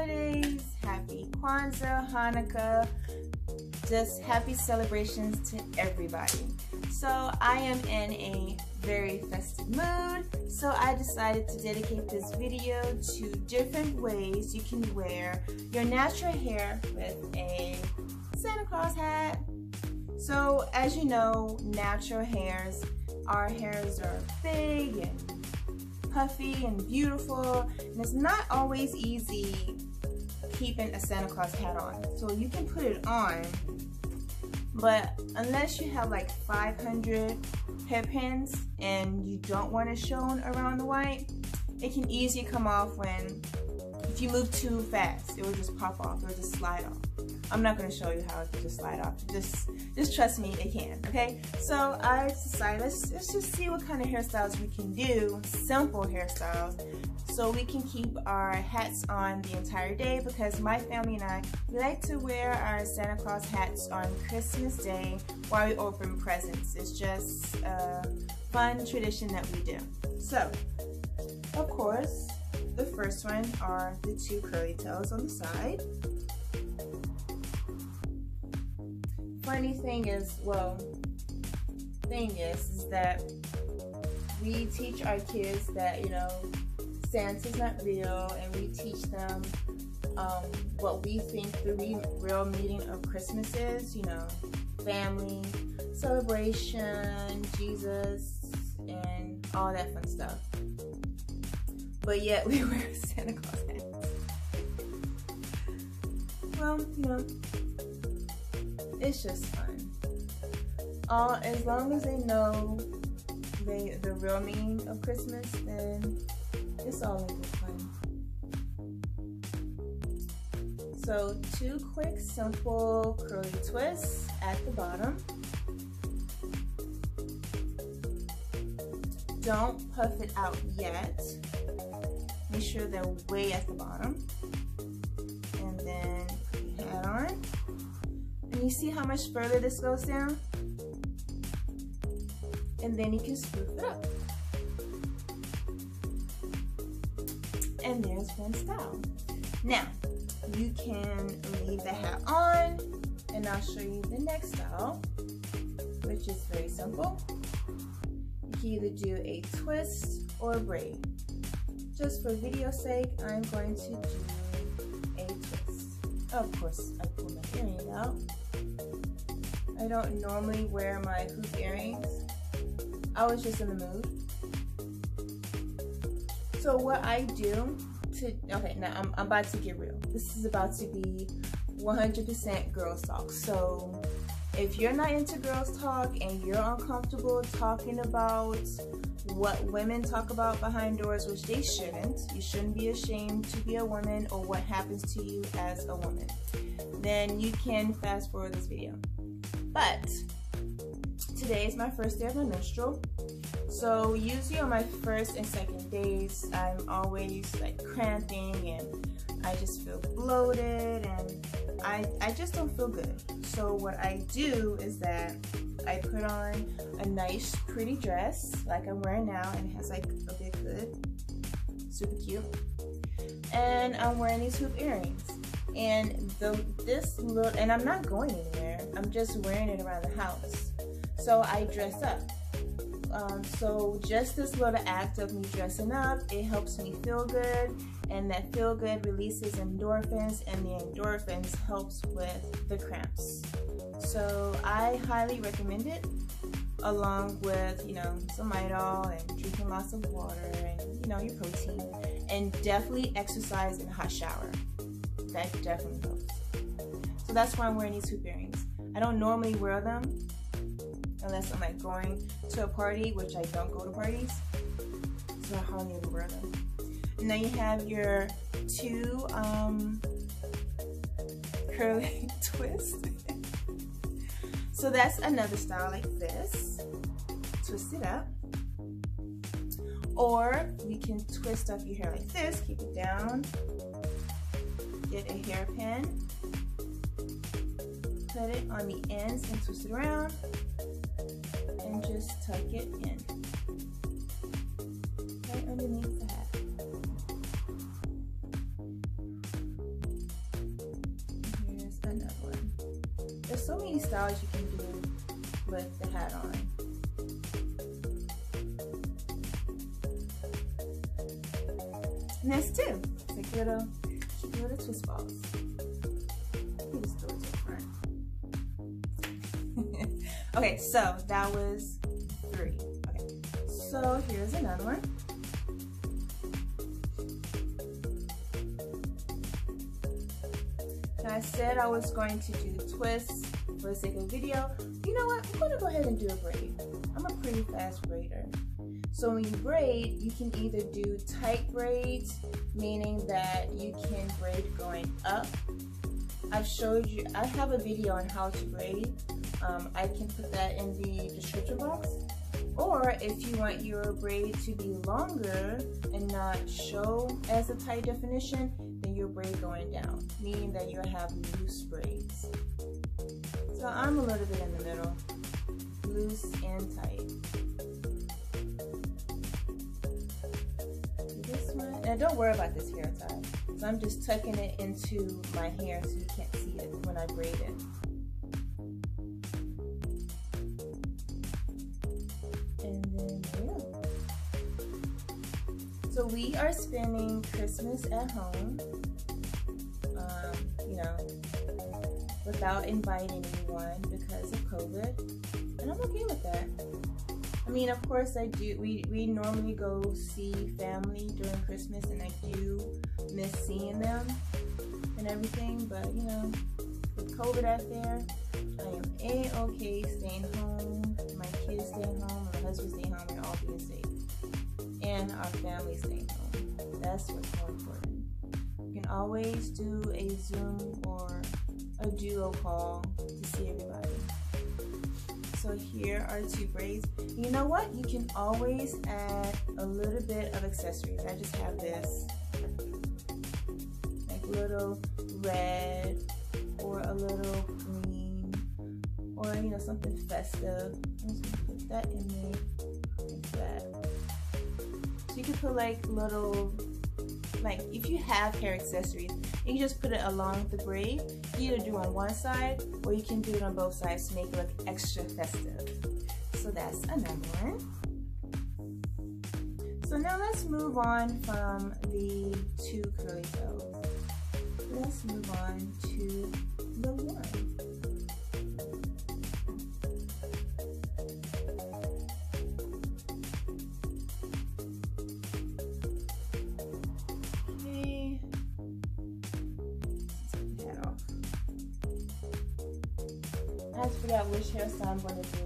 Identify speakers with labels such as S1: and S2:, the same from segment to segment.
S1: holidays, happy Kwanzaa, Hanukkah, just happy celebrations to everybody. So I am in a very festive mood, so I decided to dedicate this video to different ways you can wear your natural hair with a Santa Claus hat. So as you know, natural hairs, our hairs are big and puffy and beautiful, and it's not always easy keeping a Santa Claus hat on. So you can put it on, but unless you have like 500 hairpins and you don't want it shown around the white, it can easily come off if you move too fast. It will just pop off, it will just slide off. I'm not going to show you how it can just slide off. Just trust me, it can, okay? So I decided, let's just see what kind of hairstyles we can do, simple hairstyles, so we can keep our hats on the entire day, because my family and I, we like to wear our Santa Claus hats on Christmas Day while we open presents. It's just a fun tradition that we do. So, of course, the first one are the two curly tails on the side. Funny thing is, is that we teach our kids that, you know, Santa's not real, and we teach them what we think the real meaning of Christmas is, you know, family, celebration, Jesus, and all that fun stuff. But yet we wear Santa Claus hats. Well, you know, it's just fun. As long as they know the real meaning of Christmas, then it's all in good fun. So 2 quick, simple curly twists at the bottom. Don't puff it out yet. Make sure they're way at the bottom. And then put your hat on. And you see how much further this goes down? And then you can spoof it up. And there's one style. Now, you can leave the hat on, and I'll show you the next style, which is very simple. You can either do a twist or a braid. Just for video's sake, I'm going to do a twist. Of course, I pull my earring out. I don't normally wear my hoop earrings. I was just in the mood. So what I do okay, now I'm about to get real. This is about to be 100% girls talk. So if you're not into girls talk and you're uncomfortable talking about what women talk about behind doors, which they shouldn't, you shouldn't be ashamed to be a woman or what happens to you as a woman, then you can fast forward this video. But today is my first day of my menstrual. So usually on my first and second days, I'm always like cramping and I just feel bloated and I just don't feel good. So what I do is that I put on a nice pretty dress like I'm wearing now, and it has like a big hood, super cute. And I'm wearing these hoop earrings. And and I'm not going anywhere, I'm just wearing it around the house. So I dress up. So just this little act of me dressing up, it helps me feel good, and that feel good releases endorphins, and the endorphins helps with the cramps. So I highly recommend it, along with, you know, some Midol and drinking lots of water and, you know, your protein, and definitely exercise in a hot shower. That definitely helps. So that's why I'm wearing these hoop earrings. I don't normally wear them unless I'm like going to a party, which I don't go to parties, so I hardly ever wear them. And then you have your 2 curly twists. So that's another style like this. Twist it up. Or you can twist up your hair like this, keep it down, get a hairpin, put it on the ends and twist it around, and just tuck it in right underneath the hat. so many styles you can do with the hat on. And that's two. It's like little twist balls. Let me just throw it to the front. Okay, so that was 3. Okay, so here's another one. Now I said I was going to do twists for the sake of the video. You know what? I'm gonna go ahead and do a braid. I'm a pretty fast braider. So when you braid, you can either do tight braids, meaning that you can braid going up. I've showed you, I have a video on how to braid. I can put that in the description box. Or if you want your braid to be longer and not show as a tight definition, then your braid going down, meaning that you'll have loose braids. So I'm a little bit in the middle, loose and tight. This one, and don't worry about this hair tie. So I'm just tucking it into my hair so you can't see it when I braid it. And then yeah. So we are spending Christmas at home, you know, without inviting anyone because of COVID, and I'm okay with that. I mean, of course I do, we normally go see family during Christmas, and I do miss seeing them and everything, but you know, with COVID out there, I am A-okay staying home, my kids staying home, my husband staying home, we're all being safe, and our family staying home. That's what's more important. You can always do a Zoom or a duo call to see everybody. So here are 2 braids. You know what? You can always add a little bit of accessories. I just have this, like little red or a little green, or you know, something festive. I'm just gonna put that in there like that. So you can put like little, like if you have hair accessories, you can just put it along the braid. You either do on one side or you can do it on both sides to make it look extra festive. So that's another one. So now let's move on from the 2 curly toes. Let's move on to the 1. I have to figure out which hairstyle I'm going to do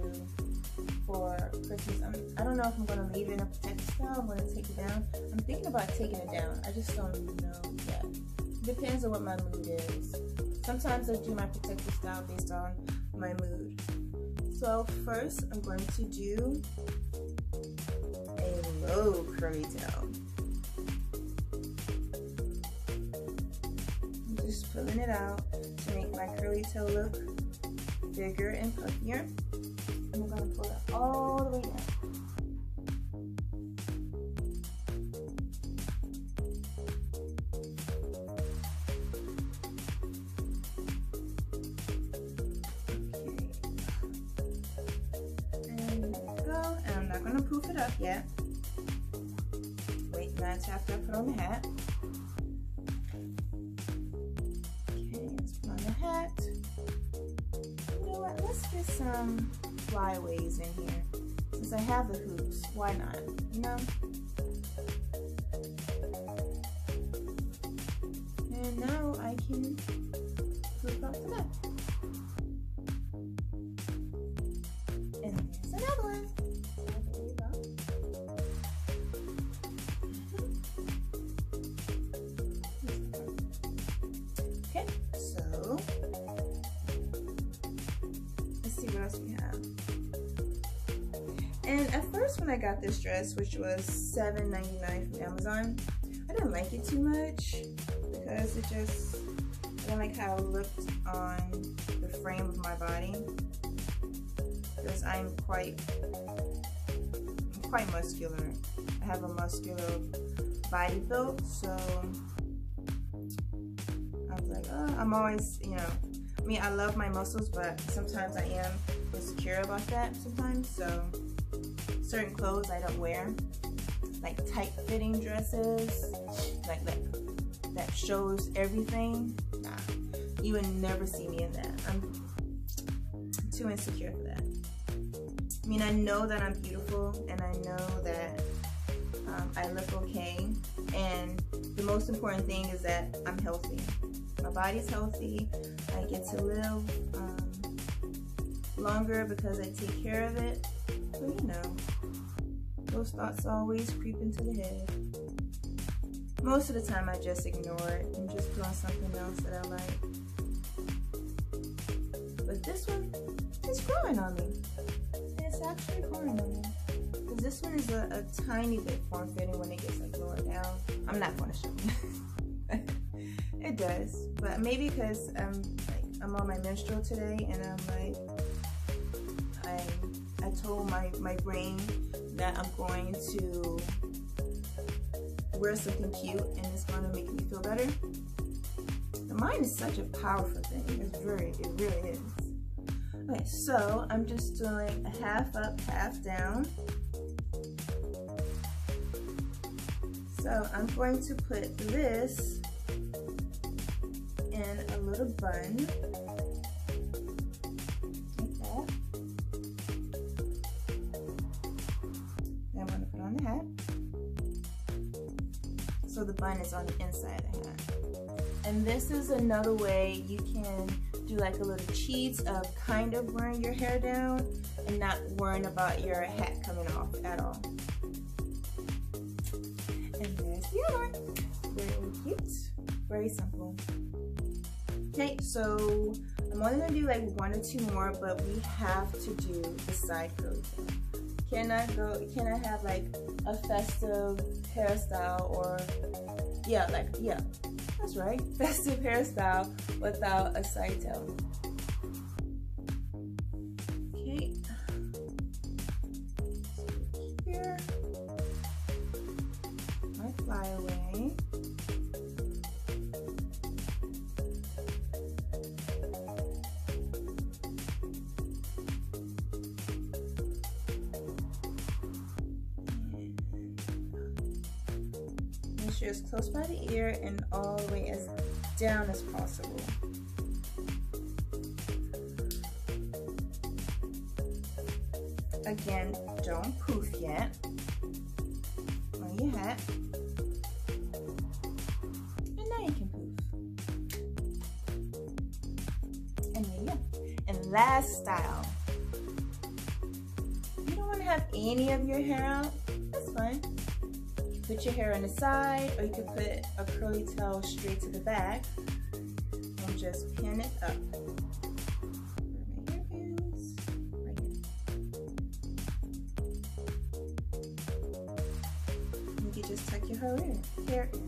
S1: for Christmas. I don't know if I'm going to leave it in a protective style. I'm going to take it down. I'm thinking about taking it down. I just don't know yet. It depends on what my mood is. Sometimes I do my protective style based on my mood. So first I'm going to do a low curly tail. I'm just pulling it out to make my curly tail look bigger and puffier. And we're going to pull it all the way down. Okay. And there we go. And I'm not going to poof it up yet. Wait until after I put on the hat. Okay, let's put on the hat. Let's get some flyaways in here. Since I have the hoops, why not? You know? And now I can hoop off the back. And there's another one. So there you go. Okay, so what else we have. And at first when I got this dress, which was $7.99 from Amazon, I didn't like it too much because I don't like how it looked on the frame of my body, because I'm quite muscular. I have a muscular body build, so I was like, oh, I'm always, you know, I mean, I love my muscles, but sometimes I am insecure about that sometimes. So certain clothes I don't wear, like tight fitting dresses, like that shows everything. Nah, you would never see me in that. I'm too insecure for that. I mean, I know that I'm beautiful, and I know that I look okay, and the most important thing is that I'm healthy. My body's healthy. I get to live longer because I take care of it. But you know, those thoughts always creep into the head. Most of the time I just ignore it and just put on something else that I like. But this one is growing on me. It's actually growing on me. Because this one is a tiny bit form-fitting when it gets like lower down. I'm not going to show you. It does. But maybe because I'm on my menstrual today, and I'm like, I told my brain that I'm going to wear something cute and it's going to make me feel better. The mind is such a powerful thing. It really is. Okay, so I'm just doing a half up, half down. So I'm going to put this in a little bun. The hat. So the bun is on the inside of the hat. And this is another way you can do like a little cheat of kind of wearing your hair down and not worrying about your hat coming off at all. And there's the other one. Very cute. Very simple. Okay, so I'm only gonna do like 1 or 2 more, but we have to do the side curly tail. Cannot have like a festive hairstyle, or that's right, festive hairstyle without a side tail. Okay, so here, my flyaway. As close by the ear and all the way as down as possible. Again, don't poof yet on your hat. And now you can poof. And there you go. And last style. You don't want to have any of your hair out. That's fine. Put your hair on the side, or you could put a curly tail straight to the back and just pin it up. Where my hair is, right here. You can just tuck your hair in.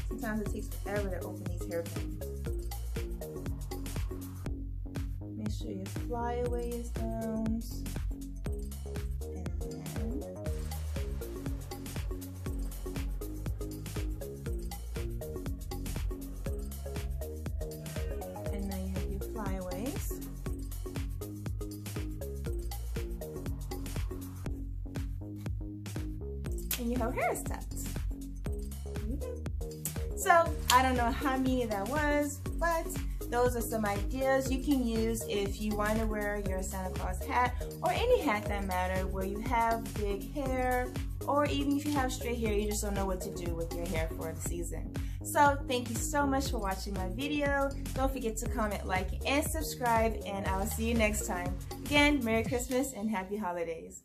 S1: Sometimes it takes forever to open these hairpins. Make sure your flyaway is down, and then you have your flyaways. And you have hairstyles. So I don't know how many that was, but those are some ideas you can use if you want to wear your Santa Claus hat, or any hat that matter, where you have big hair, or even if you have straight hair, you just don't know what to do with your hair for the season. So thank you so much for watching my video. Don't forget to comment, like, and subscribe, and I will see you next time. Again, Merry Christmas and Happy Holidays.